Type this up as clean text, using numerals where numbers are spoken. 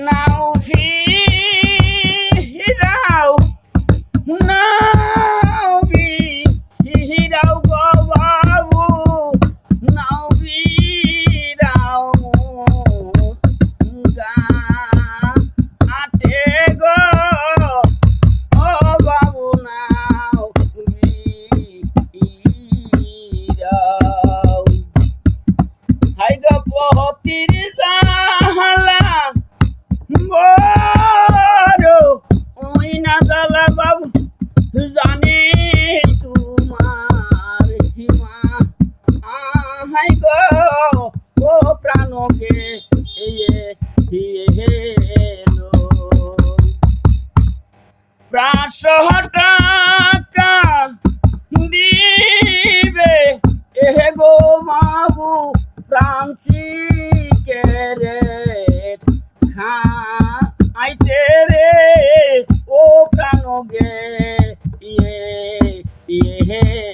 নাও ফিরাও নাও ফিরাও গো বাবু নাও ফিরাও আটে গো ও বাবু নাও ফিরাও হাই গো পতির জালা বড় ওই না জালা বাবু জানে তোমার হিমা হাই গো ও প্রাণকে হেলো প্রাশ টাকা দিবে গো বাবু প্রাঞ্চি কেরে আইতে রে ও প্রাণ গে ইয়ে